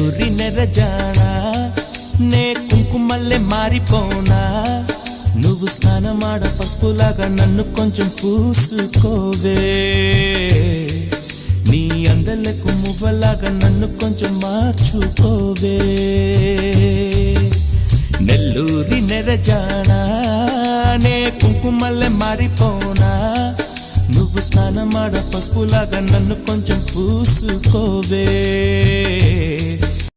నెల్లూరి నెరజానా నే కుంకుమల్లె మారిపోనా నువ్వు స్నానమాడ పసుపులాగా నన్ను కొంచెం పూసుకోవే నీ అందలకు మువ్వలాగా నన్ను కొంచెం మార్చుకోవే నెల్లూరి నెరజానా నే కుంకుమల్లె మారిపోనా నువ్వు స్నానమాడ పసుపులాగా నన్ను కొంచెం పూసుకోవే